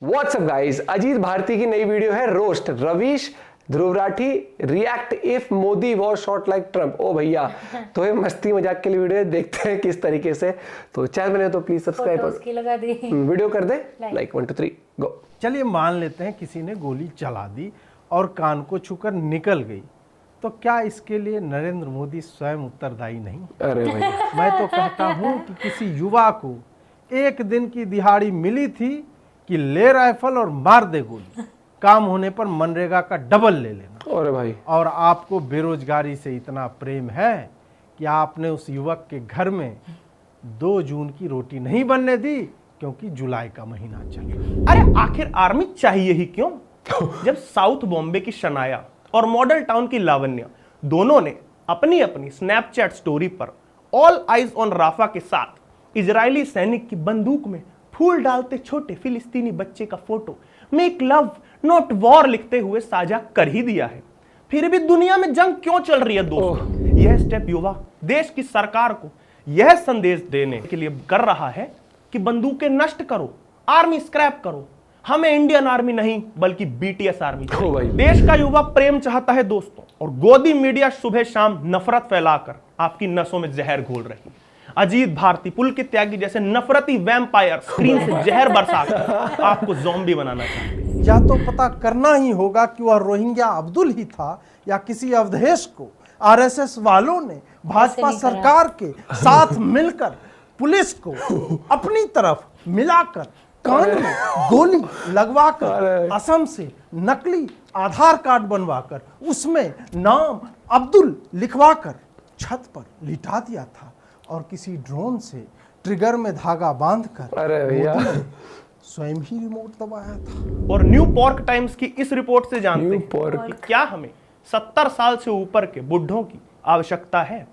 WhatsApp guys, Ajit Bharti की नई video है roast. Ravish Dhruv Rathee react if Modi was shot like Trump. ओ भैया, तो ये मस्ती मजाक के लिए वीडियो है, देखते हैं किस तरीके से। तो चैनल बने तो प्लीज सब्सक्राइब उसकी लगा दी, वीडियो कर दे लाइक 1 2 3 गो। चलिए मान लेते हैं किसी ने गोली चला दी और कान को छूकर निकल गई, तो क्या इसके लिए नरेंद्र मोदी स्वयं उत्तरदायी नहीं? अरे भाई, मैं तो कहता हूं कि किसी युवा को एक दिन की दिहाड़ी मिली थी कि ले राइफल और मार दे गोली, काम होने पर मनरेगा का डबल ले लेना। अरे भाई, और आपको बेरोजगारी से इतना प्रेम है कि आपने उस युवक के घर में 2 जून की रोटी नहीं बनने दी क्योंकि जुलाई का महीना चल रहा। अरे आखिर आर्मी चाहिए ही क्यों, जब साउथ बॉम्बे की शनाया और मॉडल टाउन की लावण्या दोनों ने अपनी अपनी स्नैपचैट स्टोरी पर ऑल आइज ऑन राफा के साथ इजरायली सैनिक की बंदूक में फूल डालते छोटे फिलिस्तीनी बच्चे का photo make love not war लिखते हुए साझा कर ही दिया है, फिर भी दुनिया में जंग क्यों चल रही है दोस्तों? यह स्टेप युवा देश की सरकार को यह संदेश देने के लिए कर रहा है कि बंदूकें नष्ट करो, आर्मी स्क्रैप करो, हमें इंडियन आर्मी नहीं बल्कि बीटीएस आर्मी चाहिए। देश का युवा प्रेम चाहता है दोस्तों, और गोदी मीडिया सुबह शाम नफरत फैलाकर आपकी नसों में जहर घोल रही है। अजीत भारती पुल के त्यागी जैसे नफरती वैम्पायर स्क्रीन से जहर बरसाकर आपको ज़ॉम्बी बनाना चाहते हैं। या तो पता करना ही होगा कि वह रोहिंग्या अब्दुल ही था या किसी अवधेश को आरएसएस वालों ने भाजपा सरकार के साथ मिलकर पुलिस को अपनी तरफ मिलाकर कान में गोली लगवाकर असम से नकली आधार कार्ड बनवाकर उसमें नाम अब्दुल लिखवाकर छत पर लिटा दिया था और किसी ड्रोन से ट्रिगर में धागा बांधकर स्वयं ही रिमोट दबाया था। और न्यू पॉर्क टाइम्स की इस रिपोर्ट से जानते हैं कि क्या हमें 70 साल से ऊपर के बुढ़ों की आवश्यकता है?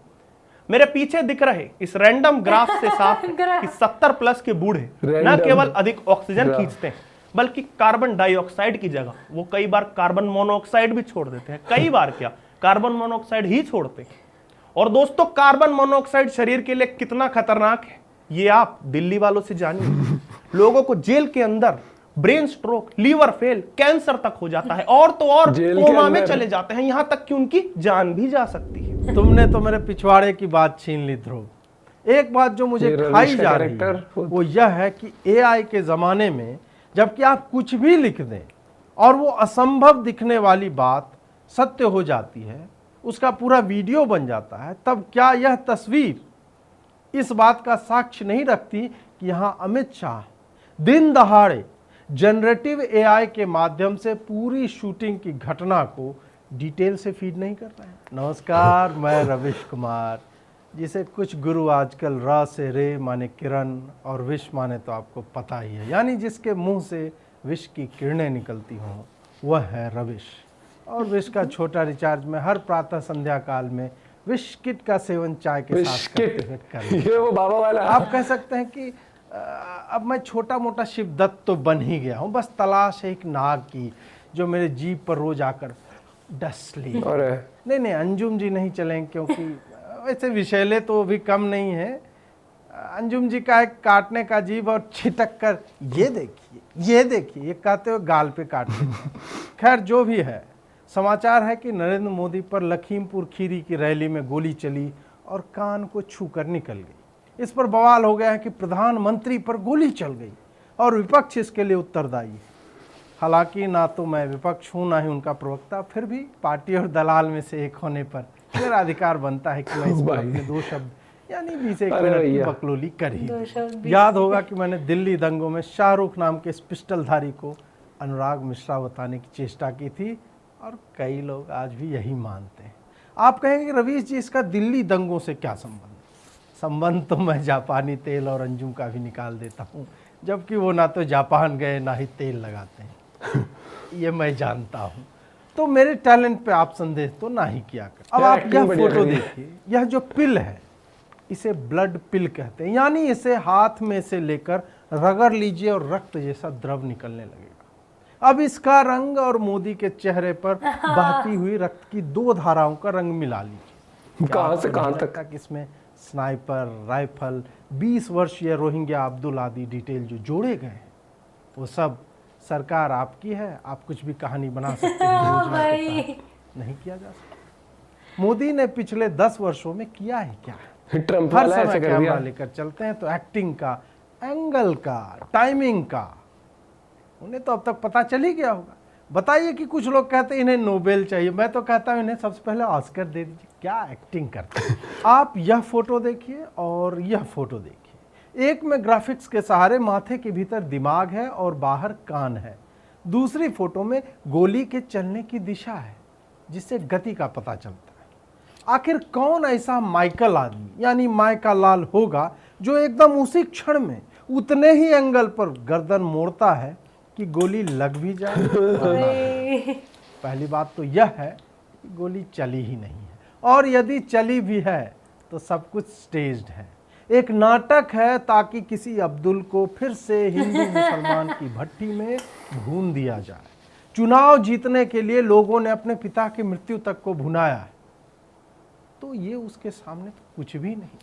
मेरे पीछे दिख रहे इस रैंडम ग्राफ से साफ है कि 70 प्लस के बूढ़े न केवल अधिक ऑक्सीजन खींचते हैं बल्कि कार्बन डाइऑक्साइड की जगह वो कई बार कार्बन मोनोऑक्साइड भी छोड़ देते हैं। कई बार क्या, कार्बन मोनोऑक्साइड ही छोड़ते हैं। और दोस्तों, कार्बन मोनोऑक्साइड शरीर के लिए कितना खतरनाक है ये आप दिल्ली वालों से जानिए। लोगों को जेल के अंदर brain stroke, liver fail, cancer तक हो जाता है, और तो और कोमा में चले जाते हैं, यहां तक कि उनकी जान भी जा सकती है। तुमने तो मेरे पिछवाड़े की बात छीन ली ध्रुव। एक बात जो मुझे खाई जा रही है वो यह है कि एआई के जमाने में जबकि आप कुछ भी लिख दें और वो असंभव दिखने वाली बात सत्य हो जाती है, उसका पूरा वीडियो बन जाता है, तब क्या यह तस्वीर इस बात का साक्ष्य नहीं रखती कि यहां अमित शाह दिन दहाड़े जनरेटिव एआई के माध्यम से पूरी शूटिंग की घटना को डिटेल से फीड नहीं कर रहे हैं? नमस्कार, मैं रवीश कुमार, जिसे कुछ गुरु आजकल र से रे माने किरण और विश माने तो आपको पता ही है, यानी जिसके मुंह से विश की किरणें निकलती हों वह है रविश। और विश का छोटा रिचार्ज में हर प्रातः संध्या काल में विश किट का सेवन चाय के साथ करते ये वो बाबा वाला। आप कह सकते हैं कि अब मैं छोटा मोटा शिवदत्त तो बन ही गया हूँ, बस तलाश है एक नाग की जो मेरे जीप पर रोज आकर डस ले। नहीं, अंजुम जी नहीं चलें क्योंकि वैसे विषैले तो भी कम नहीं है। अंजुम जी का एक काटने का जीभ और छिटक कर ये देखिए ये कहते हुए गाल पे काटते। खैर जो भी है, समाचार है कि नरेंद्र मोदी पर लखीमपुर खीरी की रैली में गोली चली और कान को छूकर निकल गई। इस पर बवाल हो गया है कि प्रधानमंत्री पर गोली चल गई और विपक्ष इसके लिए उत्तरदायी है। हालांकि ना तो मैं विपक्ष हूं ना ही उनका प्रवक्ता, फिर भी पार्टी और दलाल में से एक होने पर मेरा अधिकार बनता है कि मैं इस पर अपने 2 शब्द यानी 20-1 मिनट की बकलोली कर ही। याद होगा कि मैंने दिल्ली दंगों में शाहरुख नाम के इस पिस्टलधारी को अनुराग मिश्रा बताने की चेष्टा की थी और कई लोग आज भी यही मानते हैं। आप कहेंगे कि रवीश जी, इसका दिल्ली दंगों से क्या संबंध? संबंध तो मैं जापानी तेल और अंजुम का भी निकाल देता हूँ, जबकि वो ना तो जापान गए ना ही तेल लगाते हैं। ये मैं जानता हूँ, तो मेरे टैलेंट पे आप संदेह तो ना ही किया कर। अब आप यह फोटो देखिए, यह जो पिल है इसे ब्लड पिल कहते हैं, यानी इसे हाथ में से लेकर रगड़ लीजिए और रक्त जैसा द्रव निकलने लगेगा। अब इसका रंग और मोदी के चेहरे पर बहती हुई रक्त की 2 धाराओं का रंग मिला लीजिए। कहां से कहां तक इसमें स्नाइपर, राइफल, 20 वर्षीय रोहिंग्या अब्दुल आदि डिटेल जो जोड़े गए हैं वो सब सरकार आपकी है, आप कुछ भी कहानी बना सकते हैं योजना के तहत। नहीं किया जा सकता। मोदी ने पिछले 10 वर्षों में किया है क्या? ट्रम्प हर वाला ऐसे समय कर कैमरा दिया। लेकर चलते हैं, तो एक्टिंग का, एंगल का, टाइमिंग का उन्हें तो अब तक पता चल ही गया होगा। बताइए कि कुछ लोग कहते हैं इन्हें नोबेल चाहिए, मैं तो कहता हूं इन्हें सबसे पहले ऑस्कर दे दीजिए। क्या एक्टिंग करते हैं। आप यह फोटो देखिए और यह फोटो देखिए। एक में ग्राफिक्स के सहारे माथे के भीतर दिमाग है और बाहर कान है। दूसरी फोटो में गोली के चलने की दिशा है जिससे गति का पता चलता है। आखिर कौन ऐसा माइकल आदमी यानी माइका लाल होगा जो एकदम उसी क्षण में उतने ही एंगल पर गर्दन मोड़ता है कि गोली लग भी जाए? पहली बात तो यह है कि गोली चली ही नहीं है, और यदि चली भी है तो सब कुछ स्टेज्ड है, एक नाटक है ताकि किसी अब्दुल को फिर से हिंदू मुसलमान की भट्टी में भून दिया जाए। चुनाव जीतने के लिए लोगों ने अपने पिता की मृत्यु तक को भुनाया है, तो ये उसके सामने तो कुछ भी नहीं।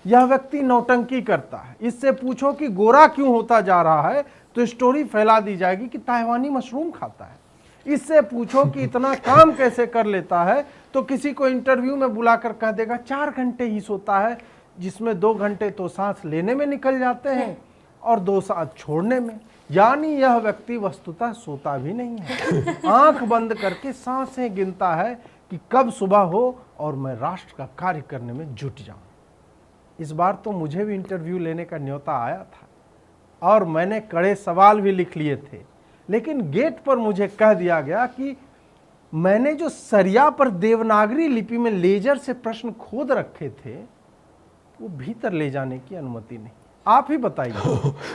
यह व्यक्ति नौटंकी करता है। इससे पूछो कि गोरा क्यों होता जा रहा है तो स्टोरी फैला दी जाएगी कि ताइवानी मशरूम खाता है। इससे पूछो कि इतना काम कैसे कर लेता है तो किसी को इंटरव्यू में बुलाकर कह देगा 4 घंटे ही सोता है, जिसमें 2 घंटे तो सांस लेने में निकल जाते हैं और 2 सांस छोड़ने में। यानी यह व्यक्ति वस्तुतः सोता भी नहीं है, आंख बंद करके सांसें गिनता है कि कब सुबह हो और मैं राष्ट्र का कार्य करने में जुट जाऊं। इस बार तो मुझे भी इंटरव्यू लेने का न्योता आया था और मैंने कड़े सवाल भी लिख लिए थे, लेकिन गेट पर मुझे कह दिया गया कि मैंने जो सरिया पर देवनागरी लिपि में लेजर से प्रश्न खोद रखे थे वो भीतर ले जाने की अनुमति नहीं। आप ही बताइए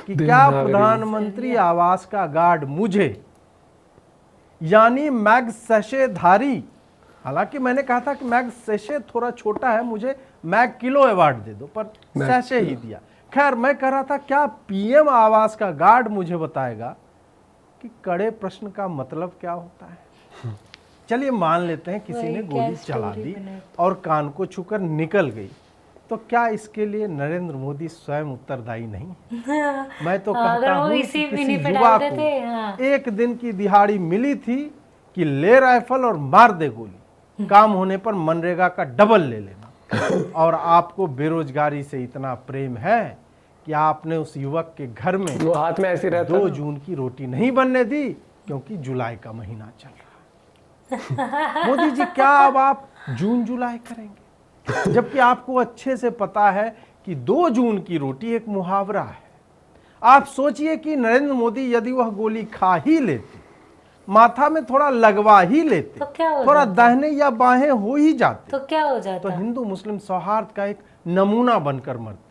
कि क्या प्रधानमंत्री आवास का गार्ड मुझे यानी मैग सैशे धारी, हालांकि मैंने कहा था कि मैग सैशे थोड़ा छोटा है, मुझे मैग किलो अवार्ड दे दो, पर सैशे ही दिया। खैर, मैं कह रहा था क्या पीएम आवास का गार्ड मुझे बताएगा कि कड़े प्रश्न का मतलब क्या होता है? चलिए मान लेते हैं किसी ने गोली चला दी और कान को छूकर निकल गई, तो क्या इसके लिए नरेंद्र मोदी स्वयं उत्तरदायी नहीं? मैं तो कहता हूं कि किसी युवा को एक दिन की दिहाड़ी मिली थी कि ले राइफल और मार दे गोली, काम होने पर मनरेगा का डबल ले लेना। और आपको बेरोजगारी से इतना प्रेम है कि आपने उस युवक के घर में वो हाथ में ऐसे रहता 2 जून की रोटी नहीं बनने दी क्योंकि जुलाई का महीना चल रहा है। मोदी जी, क्या अब आप जून जुलाई करेंगे, जबकि आपको अच्छे से पता है कि 2 जून की रोटी एक मुहावरा है। आप सोचिए कि नरेंद्र मोदी यदि वह गोली खा ही लेते, माथा में थोड़ा लगवा ही लेते, तो क्या हो थोड़ा दाहिने या बाहें हो ही जाते, तो क्या हो जाता? तो हिंदू मुस्लिम सौहार्द का एक नमूना बनकर मरते।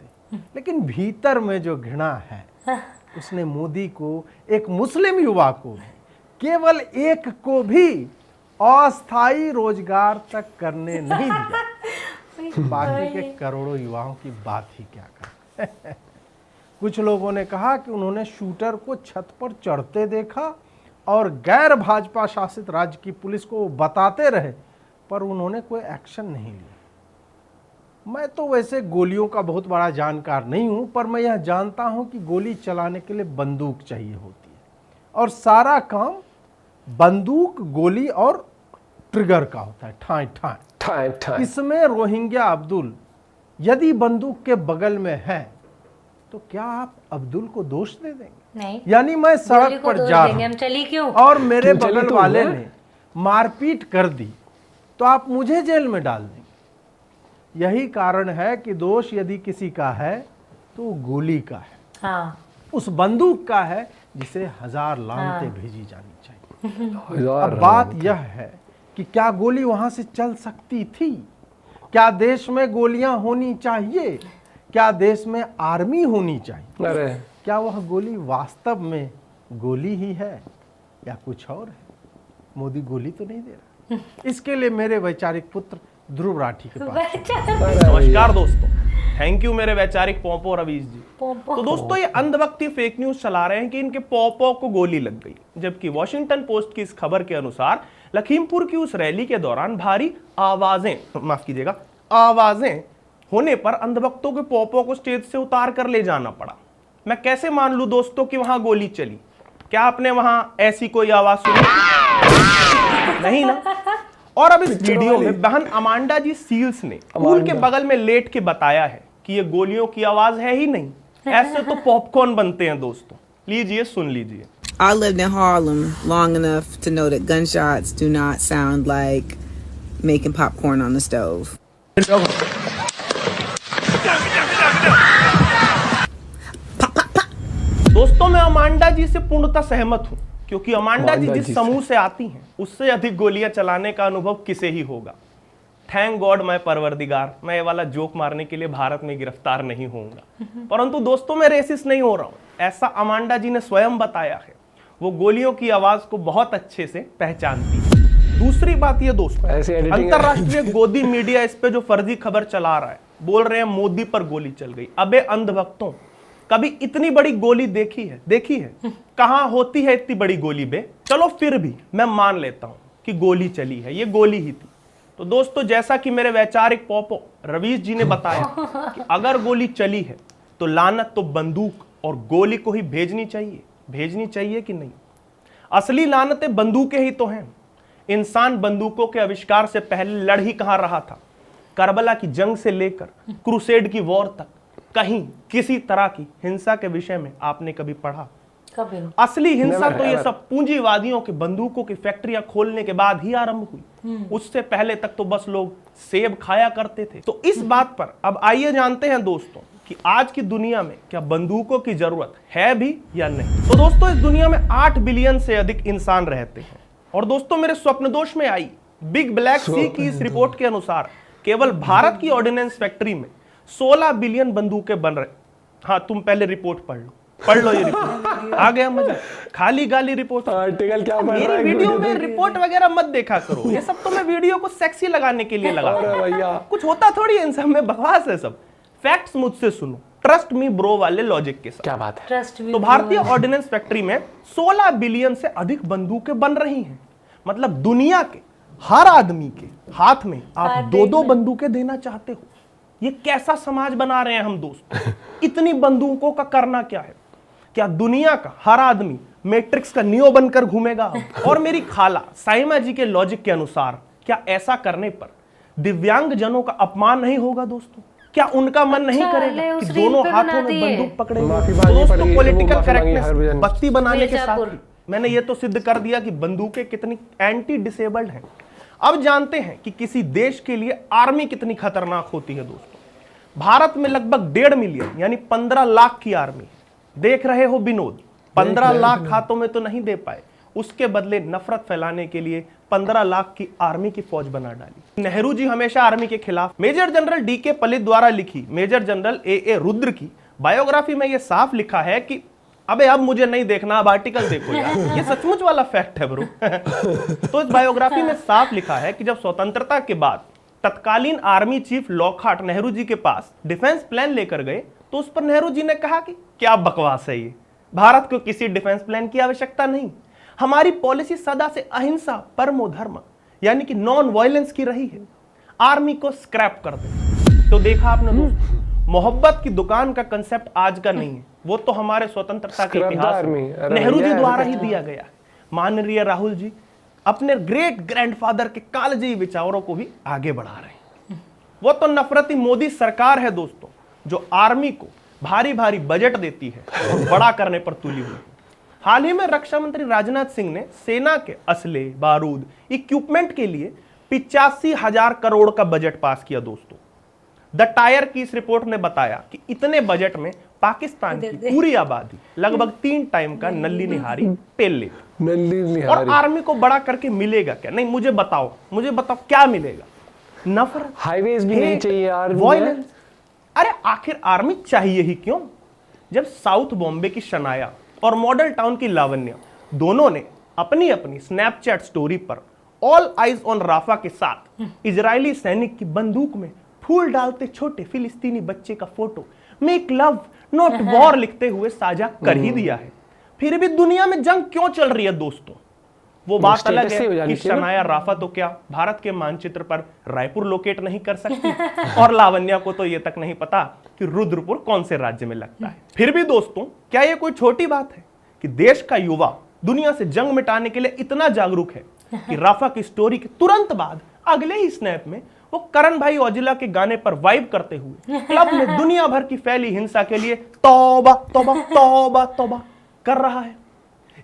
लेकिन भीतर में जो घृणा है उसने मोदी को, एक मुस्लिम युवा को, केवल एक को भी अस्थायी रोजगार तक करने नहीं दिया। बाकी के करोड़ों युवाओं की बात ही क्या कर। कुछ लोगों ने कहा कि उन्होंने शूटर को छत पर चढ़ते देखा और गैर भाजपा शासित राज्य की पुलिस को बताते रहे, पर उन्होंने कोई एक्शन नहीं लिया। मैं तो वैसे गोलियों का बहुत बड़ा जानकार नहीं हूं, पर मैं यह जानता हूं कि गोली चलाने के लिए बंदूक चाहिए होती है और सारा काम बंदूक, गोली और ट्रिगर का होता है, ठाई ठाई। इसमें रोहिंग्या अब्दुल यदि बंदूक के बगल में है तो क्या आप अब्दुल को दोष दे देंगे? नहीं, यानी मैं सड़क पर जा रहा हम चली क्यों और मेरे बगल वाले ने मारपीट कर दी तो आप मुझे जेल में डाल देंगे। यही कारण है कि दोष यदि किसी का है तो गोली का है, हाँ, उस बंदूक का है जिसे 1000 लानतें भेजी जानी चाहिए। अब बात यह है कि क्या गोली वहां से चल सकती थी? क्या देश में गोलियां होनी चाहिए? क्या देश में आर्मी होनी चाहिए? अरे क्या वह गोली वास्तव में गोली ही है या कुछ और है? मोदी गोली तो नहीं दे रहा। इसके लिए मेरे वैचारिक पुत्र ध्रुव राठी के पास। नमस्कार दोस्तों, थैंक यू मेरे वैचारिक पोपो रवीश जी। तो दोस्तों, ये अंधभक्ति फेक न्यूज चला रहे हैं कि इनके पोपो को गोली लग गई, जबकि वॉशिंगटन पोस्ट की इस खबर के अनुसार लखीमपुर की उस रैली के दौरान भारी आवाजें होने पर अंधभक्तों के पोपो को स्टेज से उतार कर ले जाना पड़ा। मैं कैसे मान लूं दोस्तों कि वहां गोली चली? क्या आपने वहां ऐसी कोई आवाज सुनी? नहीं ना। और अब इस वीडियो में बहन अमांडा जी सील्स ने पूल के बगल में लेट के बताया है कि ये गोलियों की आवाज है ही नहीं, ऐसे तो पॉपकॉर्न बनते हैं दोस्तों। लीजिए, सुन लीजिए। I lived in Harlem long enough to know that gunshots do not sound like making popcorn on the stove. दोस्तों, मैं अमांडा जी से पूर्णतः सहमत हूं, क्योंकि अमांडा जी जिस समूह से आती हैं उससे अधिक गोलियां चलाने का अनुभव किसे ही होगा। थैंक गॉड मैं परवरदिगार, मैं ये वाला जोक मारने के लिए भारत में गिरफ्तार नहीं होऊंगा। परंतु दोस्तों, मैं रेसिस्ट नहीं हो रहा हूं, ऐसा अमांडा जी ने स्वयं बताया है। वो गोलियों की आवाज को बहुत अच्छे से पहचानती है। दूसरी बात ये दोस्तों, अंतरराष्ट्रीय गोदी मीडिया इस पे जो फर्जी खबर चला रहा है, बोल रहे हैं मोदी पर गोली चल गई। अबे अंधभक्तों, कभी इतनी बड़ी गोली देखी है? कहां होती है इतनी बड़ी गोली बे? चलो फिर भी मैं मान लेता हूं कि गोली चली है, ये गोली ही थी। तो दोस्तों, जैसा कि मेरे वैचारिक पोपो रवीश जी ने बताया कि अगर गोली चली है तो लानत तो बंदूक और गोली को ही भेजनी चाहिए कि नहीं? असली लानतें बंदूकें ही तो हैं। इंसान बंदूकों के आविष्कार से पहले लड़ ही कहां रहा था? करबला की जंग से लेकर क्रूसेड की वॉर तक कहीं किसी तरह की हिंसा के विषय में आपने कभी पढ़ा? कभी नहीं। असली हिंसा तो ये सब पूंजीवादियों के बंदूकों की फैक्ट्रियां खोलने के बाद ही आरंभ हुई। उससे पहले तक तो बस लोग सेब खाया करते थे। तो इस बात पर अब आइए जानते हैं दोस्तों कि आज की दुनिया में क्या बंदूकों की जरूरत है भी या नहीं। तो दोस्तों, इस दुनिया में 8 बिलियन से अधिक इंसान रहते हैं। और दोस्तों, मेरे स्वप्नदोष में आई बिग ब्लैक सी की इस रिपोर्ट के अनुसार केवल भारत की ऑर्डिनेंस फैक्ट्री में 16 बिलियन बंदूकें बन रहे। हाँ, तुम पहले रिपोर्ट पढ़ लो ये रिपोर्ट। आ गया मजा? खाली गाली रिपोर्ट, आर्टिकल क्या पढ़ रहा है? मेरी वीडियो में रिपोर्ट वगैरह मत देखा करो। ये सब तो मैं वीडियो को सेक्सी लगाने के लिए लगाता हूं। भैया कुछ होता थोड़ी इन सब में, बकवास है सब। फैक्ट्स मुझसे सुनो, ट्रस्ट मी ब्रो वाले लॉजिक के साथ। क्या बात है? ट्रस्ट तो भारतीय ऑर्डिनेंस फैक्ट्री में 16 बिलियन से अधिक बंदूकें बन रही हैं। मतलब दुनिया के हर आदमी के हाथ में आप 2-2 बंदूकें देना चाहते हो। ये कैसा समाज बना रहे हैं हम दोस्तों? इतनी बंदूकों का करना क्या है? क्या दुनिया का हर आदमी मैट्रिक्स का नियो बनकर घूमेगा? और मेरी खाला साइमा जी के लॉजिक के अनुसार क्या ऐसा करने पर दिव्यांग जनों का अपमान नहीं होगा दोस्तों? क्या उनका मन नहीं करेगा कि दोनों हाथों में बंदूक पकड़े? दोस्तों, पॉलिटिकल करेक्टनेस बत्ती बनाने के साथ ही मैंने ये तो सिद्ध कर दिया कि बंदूकें कितनी एंटी डिसेबल्ड हैं। अब जानते हैं कि किसी देश के लिए आर्मी कितनी खतरनाक होती है दोस्तों। भारत में लगभग 1.5 मिलियन यानी 15 लाख की आर्मी। देख रहे हो विनोद, 15 लाख हाथों में तो नहीं दे पाए, उसके बदले नफरत फैलाने के लिए 15 लाख की आर्मी की फौज बना डाली। नेहरू जी हमेशा आर्मी के खिलाफ। मेजर जनरल डीके पलित द्वारा लिखी मेजर जनरल ए रुद्र की बायोग्राफी में यह साफ लिखा है कि अबे अब मुझे नहीं देखना, अब आर्टिकल देखो यार, ये सचमुच वाला फैक्ट है ब्रो। तो इस बायोग्राफी में साफ लिखा है कि जब स्वतंत्रता के बाद तत्कालीन army chief Lockhart Nehru ji के पास डिफेंस प्लान लेकर गए, तो उस पर नेहरू जी ने कहा कि क्या बकवास है ये, भारत को किसी डिफेंस प्लान की आवश्यकता नहीं, हमारी पॉलिसी सदा से अहिंसा परमो धर्म यानी कि नॉन वायलेंस की रही है, आर्मी को स्क्रैप कर दे। तो देखा आपने दोस्तों, मोहब्बत की दुकान का कंसेप्ट आज का नहीं है, वो तो हमारे स्वतंत्रता के इतिहास में नेहरू जी द्वारा ही दिया गया। माननीय राहुल जी अपने ग्रेट ग्रैंडफादर के कालजयी विचारों को भी आगे बढ़ा रहे हैं। वो तो नफरती मोदी सरकार है दोस्तों, जो आर्मी को भारी भारी बजट देती है और बड़ा करने पर तुली हुई। हाल ही में रक्षा मंत्री राजनाथ सिंह ने सेना के असले, बारूद, इक्विपमेंट के लिए 85,000 करोड़ का बजट पास किया दोस्तों। द टायर की इस रिपोर्ट ने बताया कि इतने बजट में पाकिस्तान की पूरी आबादी लगभग 3 टाइम का नल्ली निहारी पेल ले। और आर्मी को बड़ा करके मिलेगा क्या? नहीं, मुझे बताओ क्या मिलेगा? नफरत, हाईवेज भी नहीं चाहिए यार, वायलेंस। अरे आखिर आर्मी चाहिए ही क्यों? जब साउथ बॉम्बे की शनाया और मॉडल टाउन की लावण्या दोनों ने अपनी अपनी स्नैपचैट स्टोरी पर ऑल आइज ऑन राफा के साथ इजरायली सैनिक की बंदूक में फूल डालते छोटे फिलिस्तीनी बच्चे का photo make love not war लिखते हुए साझा कर ही दिया है, फिर भी दुनिया में जंग क्यों चल रही है दोस्तों? वो बात अलग है कि शनाया राफा तो क्या भारत के मानचित्र पर रायपुर लोकेट नहीं कर सकती, और लावण्या को तो ये तक नहीं पता कि रुद्रपुर कौन से राज्य में लगता है। फिर भी दोस्तों, क्या ये कोई छोटी बात है कि देश का युवा दुनिया से जंग मिटाने के लिए इतना जागरूक है कि राफा की स्टोरी के तुरंत बाद अगले ही स्नैप में वो करण भाई औजिला के गाने पर वाइब करते हुए क्लब में दुनिया भर की फैली हिंसा के लिए तौबा तौबा तौबा तौबा कर रहा है।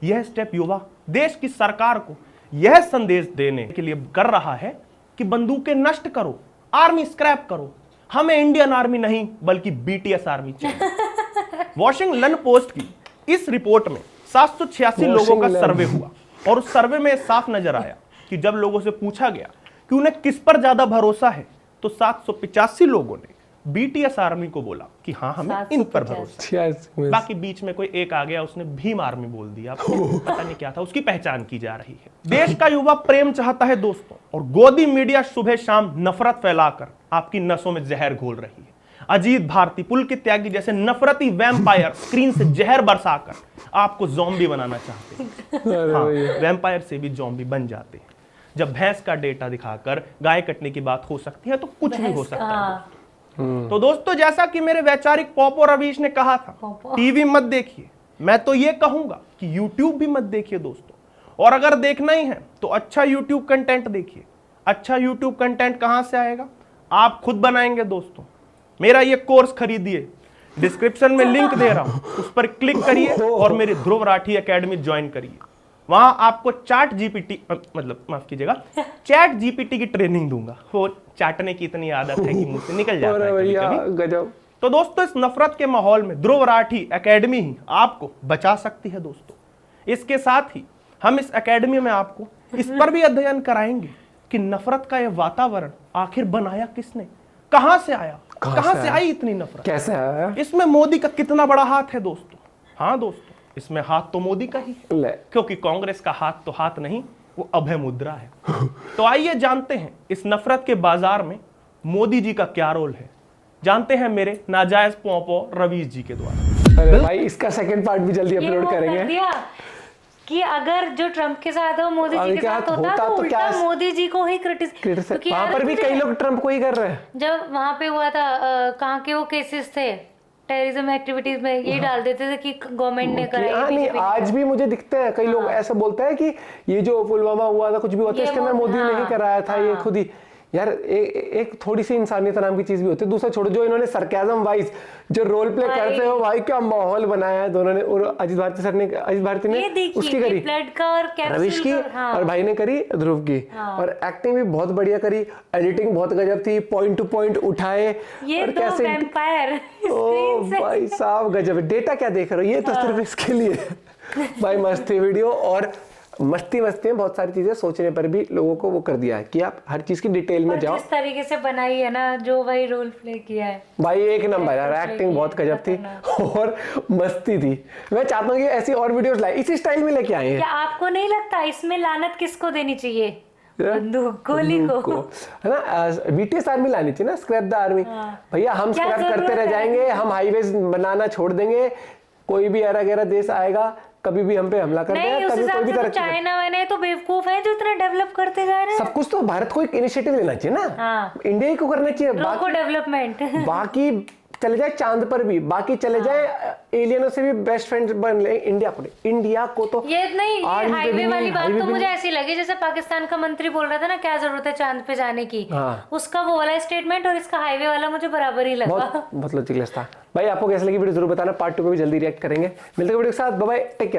यह स्टेप युवा देश की सरकार को यह संदेश देने के लिए कर रहा है कि बंदूकें नष्ट करो, आर्मी स्क्रैप करो, हमें इंडियन आर्मी नहीं बल्कि बीटीएस आर्मी चाहिए। वॉशिंगटन पोस्ट की इस रिपोर्ट में 786 लोगों का सर्वे हुआ और उस सर्वे में साफ नजर आया कि जब लोगों से पूछा गया कि उन्हें किस पर ज्यादा भरोसा है तो 785 लोगों ने बीटीएस आर्मी को बोला कि हाँ हमें इन पर भरोसा है। बाकी बीच में कोई एक आ गया, उसने भीम आर्मी बोल दिया, पता नहीं क्या था, उसकी पहचान की जा रही है। देश का युवा प्रेम चाहता है दोस्तों, और गोदी मीडिया सुबह शाम नफरत फैलाकर आपकी नसों में जहर घोल रही है। अजीत भारती, पुल के त्यागी जैसे नफरती वैम्पायर स्क्रीन से जहर बरसाकर आपको ज़ॉम्बी बनाना चाहते हैं। हाँ, वैम्पायर से भी ज़ॉम्बी बन जाते हैं। जब भैंस का डेटा दिखाकर गाय कटने की बात हो सकती है तो कुछ भी हो सकता है। तो दोस्तों, जैसा कि मेरे वैचारिक पॉपो रवीश ने कहा था, टीवी मत देखिए, मैं तो ये कहूंगा कि यूट्यूब भी मत देखिए दोस्तों। और अगर देखना ही है तो अच्छा यूट्यूब कंटेंट देखिए। अच्छा यूट्यूब कंटेंट कहां से आएगा? आप खुद बनाएंगे दोस्तों। मेरा ये कोर्स खरीदिए, डिस्क्रिप्शन में लिंक दे रहा हूं, उस पर क्लिक करिए और मेरी ध्रुव राठी एकेडमी ज्वाइन करिए। वहां आपको चैट जीपीटी, मतलब माफ कीजिएगा, चैट जीपीटी की ट्रेनिंग दूंगा। वो चाटने की इतनी आदत है कि मुंह से निकल जाता है कभी-कभी। गजब। तो दोस्तों, इस नफरत के माहौल में ध्रुव राठी एकेडमी ही आपको बचा सकती है दोस्तों। इसके साथ ही हम इस एकेडमी में आपको इस पर भी अध्ययन कराएंगे कि नफरत का यह वातावरण आखिर बनाया किसने, कहां से आया, कहां से आई इतनी नफरत, कैसे आया? इसमें मोदी का कितना बड़ा हाथ है दोस्तों। हाँ दोस्तों, इसमें हाथ तो मोदी का ही है, क्योंकि कांग्रेस का हाथ तो हाथ नहीं, वो अभय मुद्रा है। तो आइए जानते हैं इस नफरत के बाजार में मोदी जी का क्या रोल है। जानते हैं मेरे नाजायज पोंपो रवीश जी के द्वारा। अरे भाई, इसका सेकंड पार्ट भी जल्दी अपलोड करेंगे कि अगर जो ट्रम्प के साथ हो मोदी जी के साथ होता तो उल्टा मोदी जी को ही क्रिटिसाइज। वहां पर भी कई लोग ट्रम्प को ही कर रहे हैं। जब वहां पे हुआ था, कहाँ के वो केसेस थे टेररिज्म एक्टिविटीज में, ये डाल देते थे कि गवर्नमेंट ने कराई। नहीं, आज भी मुझे दिखते हैं कई लोग ऐसा बोलते हैं कि ये जो पुलवामा हुआ था, कुछ भी हुआ था, इसके अंदर मोदी ने ही कराया था, ये खुद ही। यार एक थोड़ी सी इंसानियत नाम की चीज भी होती है। दूसरा छोड़ो, जो इन्होंने सरकाज़म वाइज जो रोल प्ले करते हो भाई, क्या माहौल बनाया है दोनों ने। और अजीत भारती सर ने, अजीत भारती ने उसकी करी, रवीश की, और भाई ने करी ध्रुव की। और एक्टिंग भी बहुत बढ़िया करी, एडिटिंग बहुत गजब थी, पॉइंट टू पॉइंट उठाए। और कैसे ओ भाई साहब गजब। डेटा क्या देख रहे हो, ये तो सिर्फ इसके लिए भाई मस्त थी वीडियो। और मस्ती में बहुत सारी चीजें सोचने पर भी लोगों को वो कर दिया है कि आप हर चीज की डिटेल में जाओ। जिस तरीके से बनाई है ना, जो भाई रोल प्ले किया है भाई, एक नंबर यार, एक्टिंग बहुत गजब थी और मस्ती थी। मैं चाहता हूँ कि ऐसी और वीडियोस लाए, इसी स्टाइल में लेके आए हैं। क्या आपको नहीं लगता इसमें लानत किसको देनी चाहिए? बंदूक गोली को, है ना। बीटीएस आर्मी लानी चाहिए ना, स्क्रैप द आर्मी। भैया हम स्क्रैप करते रह जाएंगे, हम हाईवेज बनाना छोड़ देंगे, कोई भी ऐरा गैरा देश आएगा कभी भी हम पे हमला कर देगा, कभी कोई भी तरह। चाइना वाले तो बेवकूफ है जो इतना डेवलप करते जा रहे हैं। सब कुछ तो भारत को एक इनिशिएटिव लेना चाहिए ना। हाँ। इंडिया को करना चाहिए, बाकी डेवलपमेंट बाकी चले जाए चांद पर भी, बाकी चले जाए एलियनों से भी बेस्ट फ्रेंड बन ले। इंडिया को तो ये नहीं, हाईवे वाली बात तो मुझे ऐसी लगी जैसे पाकिस्तान का मंत्री बोल रहा था ना, क्या जरूरत है चांद पे जाने की। हाँ। उसका वो वाला स्टेटमेंट और इसका हाईवे वाला मुझे बराबर ही लगा। बहुत लॉजिकलेस था भाई। आपको कैसे लगी वीडियो जरूर बताना, पार्ट 2 में भी जल्दी रिएक्ट करेंगे। मिलते हैं वीडियो के साथ, बाय बाय, टेक केयर।